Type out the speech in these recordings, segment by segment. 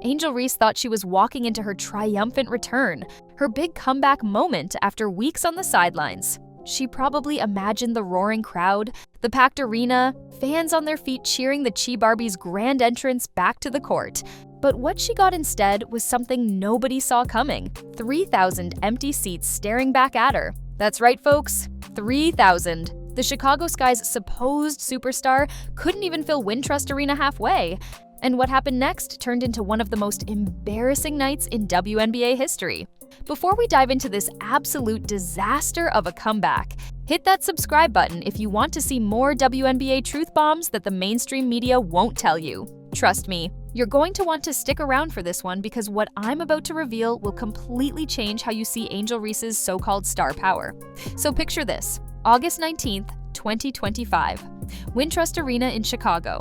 Angel Reese thought she was walking into her triumphant return, her big comeback moment after weeks on the sidelines. She probably imagined the roaring crowd, the packed arena, fans on their feet cheering the Layer Barbie's grand entrance back to the court. But what she got instead was something nobody saw coming: 3,000 empty seats staring back at her. That's right, folks, 3,000. The Chicago Sky's supposed superstar couldn't even fill Wintrust Arena halfway. And what happened next turned into one of the most embarrassing nights in WNBA history. Before we dive into this absolute disaster of a comeback, hit that subscribe button if you want to see more WNBA truth bombs that the mainstream media won't tell you. Trust me, you're going to want to stick around for this one because what I'm about to reveal will completely change how you see Angel Reese's so-called star power. So picture this: August 19th, 2025, Wintrust Arena in Chicago.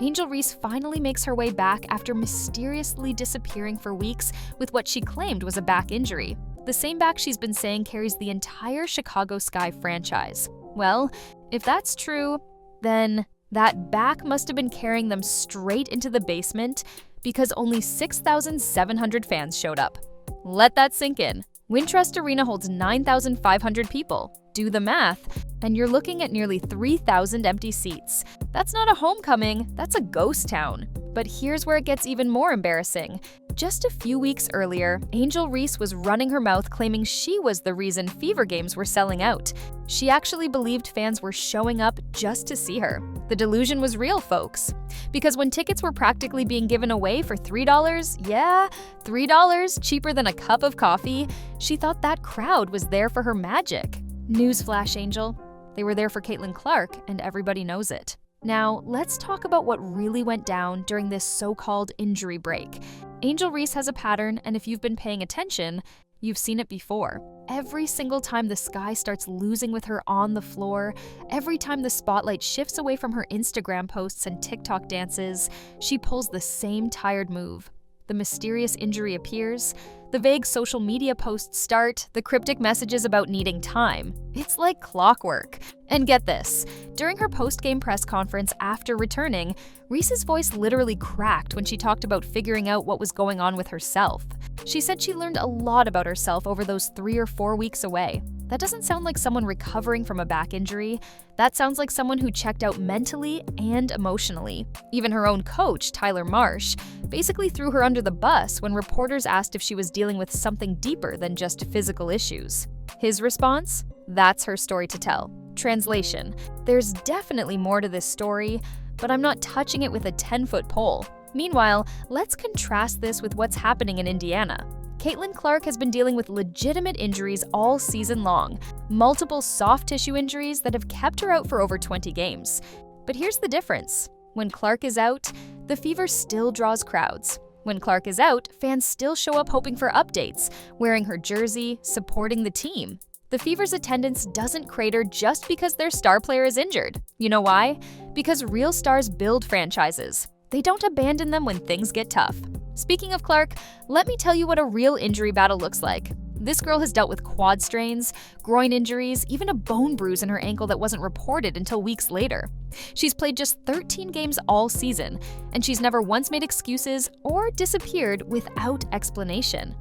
Angel Reese finally makes her way back after mysteriously disappearing for weeks with what she claimed was a back injury. The same back she's been saying carries the entire Chicago Sky franchise. Well, if that's true, then that back must have been carrying them straight into the basement because only 6,700 fans showed up. Let that sink in. Wintrust Arena holds 9,500 people. Do the math, and you're looking at nearly 3,000 empty seats. That's not a homecoming, that's a ghost town. But here's where it gets even more embarrassing. Just a few weeks earlier, Angel Reese was running her mouth claiming she was the reason Fever games were selling out. She actually believed fans were showing up just to see her. The delusion was real, folks. Because when tickets were practically being given away for $3, yeah, $3, cheaper than a cup of coffee, she thought that crowd was there for her magic. Newsflash, Angel. They were there for Caitlin Clark, and everybody knows it. Now, let's talk about what really went down during this so-called injury break. Angel Reese has a pattern, and if you've been paying attention, you've seen it before. Every single time the Sky starts losing with her on the floor, every time the spotlight shifts away from her Instagram posts and TikTok dances, she pulls the same tired move. The mysterious injury appears, the vague social media posts start, the cryptic messages about needing time. It's like clockwork. And get this, during her post-game press conference after returning, Reese's voice literally cracked when she talked about figuring out what was going on with herself. She said she learned a lot about herself over those 3 or 4 weeks away. That doesn't sound like someone recovering from a back injury. That sounds like someone who checked out mentally and emotionally. Even her own coach, Tyler Marsh, basically threw her under the bus when reporters asked if she was dealing with something deeper than just physical issues. His response? That's her story to tell. Translation: there's definitely more to this story, but I'm not touching it with a 10-foot pole. Meanwhile, let's contrast this with what's happening in Indiana. Caitlin Clark has been dealing with legitimate injuries all season long, multiple soft tissue injuries that have kept her out for over 20 games. But here's the difference. When Clark is out, the Fever still draws crowds. When Clark is out, fans still show up hoping for updates, wearing her jersey, supporting the team. The Fever's attendance doesn't crater just because their star player is injured. You know why? Because real stars build franchises. They don't abandon them when things get tough. Speaking of Clark, let me tell you what a real injury battle looks like. This girl has dealt with quad strains, groin injuries, even a bone bruise in her ankle that wasn't reported until weeks later. She's played just 13 games all season, and she's never once made excuses or disappeared without explanation.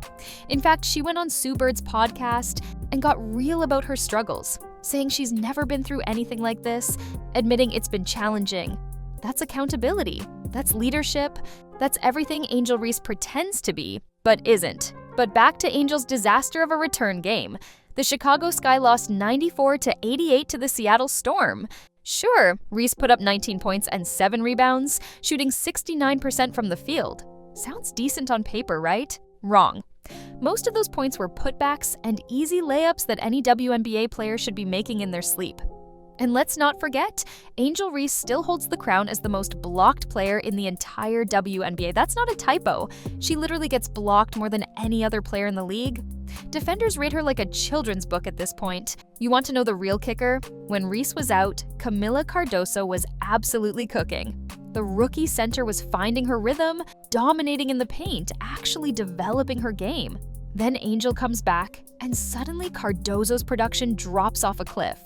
In fact, she went on Sue Bird's podcast and got real about her struggles, saying she's never been through anything like this, admitting it's been challenging. That's accountability. That's leadership. That's everything Angel Reese pretends to be, but isn't. But back to Angel's disaster of a return game. The Chicago Sky lost 94-88 to the Seattle Storm. Sure, Reese put up 19 points and 7 rebounds, shooting 69% from the field. Sounds decent on paper, right? Wrong. Most of those points were putbacks and easy layups that any WNBA player should be making in their sleep. And let's not forget, Angel Reese still holds the crown as the most blocked player in the entire WNBA. That's not a typo. She literally gets blocked more than any other player in the league. Defenders rate her like a children's book at this point. You want to know the real kicker? When Reese was out, Camila Cardoso was absolutely cooking. The rookie center was finding her rhythm, dominating in the paint, actually developing her game. Then Angel comes back, and suddenly Cardoso's production drops off a cliff.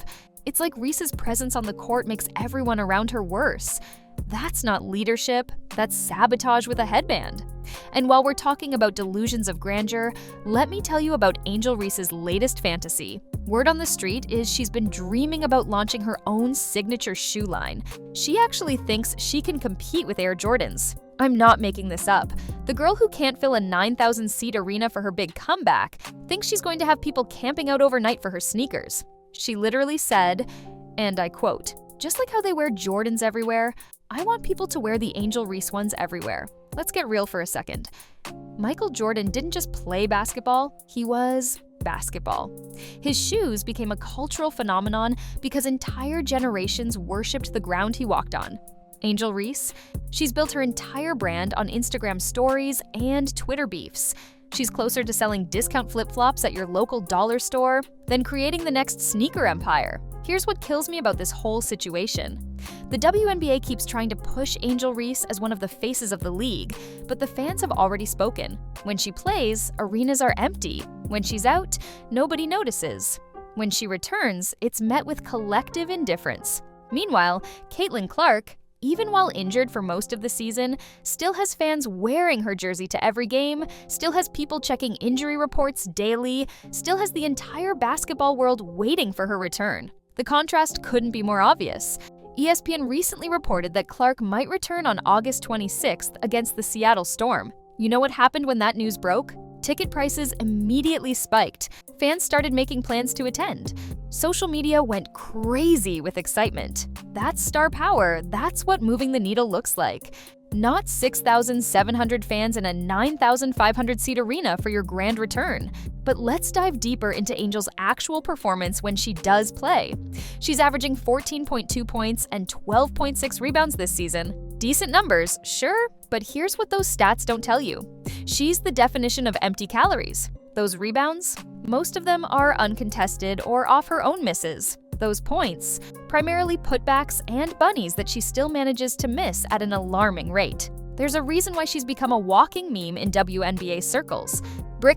It's like Reese's presence on the court makes everyone around her worse. That's not leadership, that's sabotage with a headband. And while we're talking about delusions of grandeur, let me tell you about Angel Reese's latest fantasy. Word on the street is she's been dreaming about launching her own signature shoe line. She actually thinks she can compete with Air Jordans. I'm not making this up. The girl who can't fill a 9,000-seat arena for her big comeback thinks she's going to have people camping out overnight for her sneakers. She literally said, and I quote, "Just like how they wear Jordans everywhere, I want people to wear the Angel Reese ones everywhere." Let's get real for a second. Michael Jordan didn't just play basketball, he was basketball. His shoes became a cultural phenomenon because entire generations worshipped the ground he walked on. Angel Reese, she's built her entire brand on Instagram stories and Twitter beefs. She's closer to selling discount flip-flops at your local dollar store than creating the next sneaker empire. Here's what kills me about this whole situation. The WNBA keeps trying to push Angel Reese as one of the faces of the league, but the fans have already spoken. When she plays, arenas are empty. When she's out, nobody notices. When she returns, it's met with collective indifference. Meanwhile, Caitlin Clark, even while injured for most of the season, still has fans wearing her jersey to every game, still has people checking injury reports daily, still has the entire basketball world waiting for her return. The contrast couldn't be more obvious. ESPN recently reported that Clark might return on August 26th against the Seattle Storm. You know what happened when that news broke? Ticket prices immediately spiked. Fans started making plans to attend. Social media went crazy with excitement. That's star power. That's what moving the needle looks like. Not 6,700 fans in a 9,500-seat arena for your grand return. But let's dive deeper into Angel's actual performance when she does play. She's averaging 14.2 points and 12.6 rebounds this season. Decent numbers, sure, but here's what those stats don't tell you. She's the definition of empty calories. Those rebounds? Most of them are uncontested or off her own misses. Those points? Primarily putbacks and bunnies that she still manages to miss at an alarming rate. There's a reason why she's become a walking meme in WNBA circles.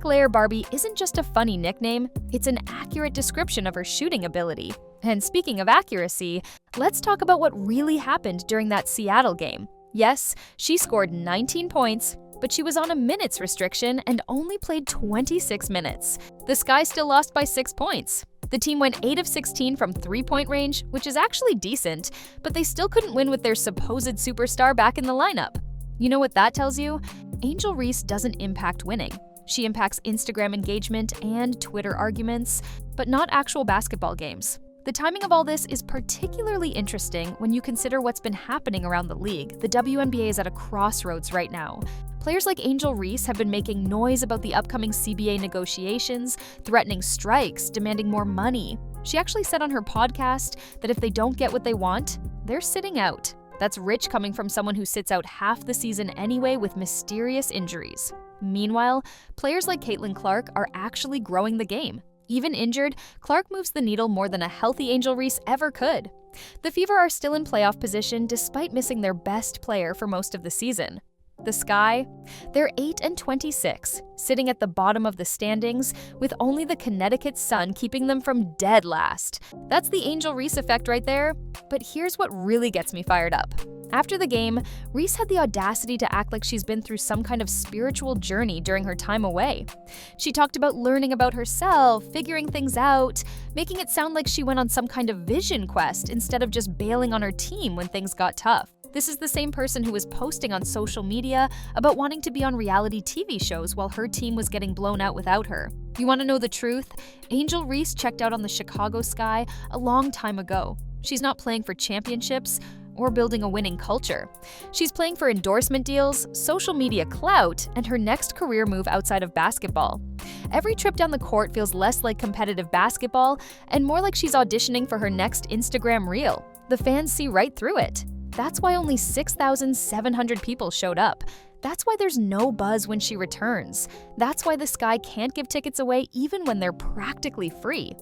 Layer Barbie isn't just a funny nickname, it's an accurate description of her shooting ability. And speaking of accuracy, let's talk about what really happened during that Seattle game. Yes, she scored 19 points, but she was on a minutes restriction and only played 26 minutes. The Sky still lost by 6 points. The team went 8 of 16 from three-point range, which is actually decent, but they still couldn't win with their supposed superstar back in the lineup. You know what that tells you? Angel Reese doesn't impact winning. She impacts Instagram engagement and Twitter arguments, but not actual basketball games. The timing of all this is particularly interesting when you consider what's been happening around the league. The WNBA is at a crossroads right now. Players like Angel Reese have been making noise about the upcoming CBA negotiations, threatening strikes, demanding more money. She actually said on her podcast that if they don't get what they want, they're sitting out. That's rich coming from someone who sits out half the season anyway with mysterious injuries. Meanwhile, players like Caitlin Clark are actually growing the game. Even injured, Clark moves the needle more than a healthy Angel Reese ever could. The Fever are still in playoff position despite missing their best player for most of the season. The Sky? They're 8-26, sitting at the bottom of the standings, with only the Connecticut Sun keeping them from dead last. That's the Angel Reese effect right there. But here's what really gets me fired up. After the game, Reese had the audacity to act like she's been through some kind of spiritual journey during her time away. She talked about learning about herself, figuring things out, making it sound like she went on some kind of vision quest instead of just bailing on her team when things got tough. This is the same person who was posting on social media about wanting to be on reality TV shows while her team was getting blown out without her. You want to know the truth? Angel Reese checked out on the Chicago Sky a long time ago. She's not playing for championships or building a winning culture. She's playing for endorsement deals, social media clout, and her next career move outside of basketball. Every trip down the court feels less like competitive basketball and more like she's auditioning for her next Instagram reel. The fans see right through it. That's why only 6,700 people showed up. That's why there's no buzz when she returns. That's why the Sky can't give tickets away even when they're practically free.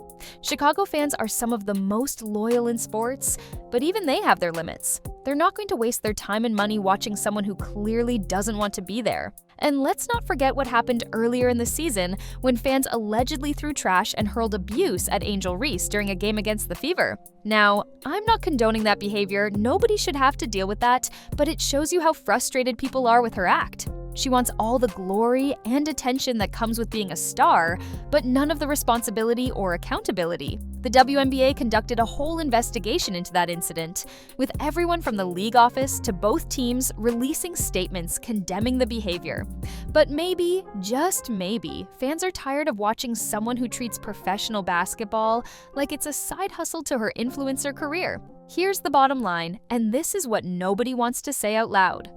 Chicago fans are some of the most loyal in sports, but even they have their limits. They're not going to waste their time and money watching someone who clearly doesn't want to be there. And let's not forget what happened earlier in the season when fans allegedly threw trash and hurled abuse at Angel Reese during a game against the Fever. Now, I'm not condoning that behavior, nobody should have to deal with that, but it shows you how frustrated people are with her act. She wants all the glory and attention that comes with being a star, but none of the responsibility or accountability. The WNBA conducted a whole investigation into that incident, with everyone from the league office to both teams releasing statements condemning the behavior. But maybe, just maybe, fans are tired of watching someone who treats professional basketball like it's a side hustle to her influencer career. Here's the bottom line, and this is what nobody wants to say out loud.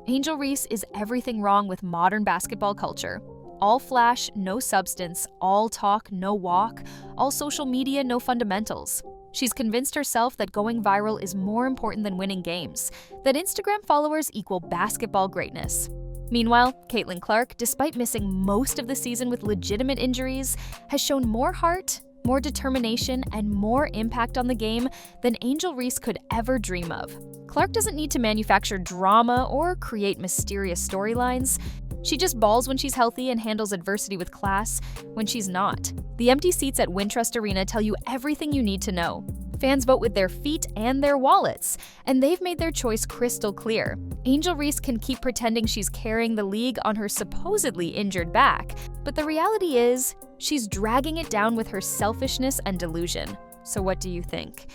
Angel Reese is everything wrong with modern basketball culture. All flash, no substance, all talk, no walk, all social media, no fundamentals. She's convinced herself that going viral is more important than winning games, that Instagram followers equal basketball greatness. Meanwhile, Caitlin Clark, despite missing most of the season with legitimate injuries, has shown more heart, more determination, and more impact on the game than Angel Reese could ever dream of. Clark doesn't need to manufacture drama or create mysterious storylines. She just balls when she's healthy and handles adversity with class when she's not. The empty seats at Wintrust Arena tell you everything you need to know. Fans vote with their feet and their wallets, and they've made their choice crystal clear. Angel Reese can keep pretending she's carrying the league on her supposedly injured back, but the reality is, she's dragging it down with her selfishness and delusion. So what do you think?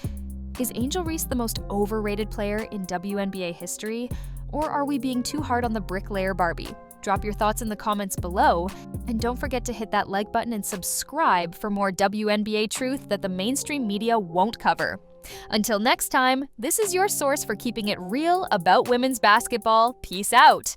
Is Angel Reese the most overrated player in WNBA history, or are we being too hard on the brick Layer Barbie? Drop your thoughts in the comments below, and don't forget to hit that like button and subscribe for more WNBA truth that the mainstream media won't cover. Until next time, this is your source for keeping it real about women's basketball. Peace out.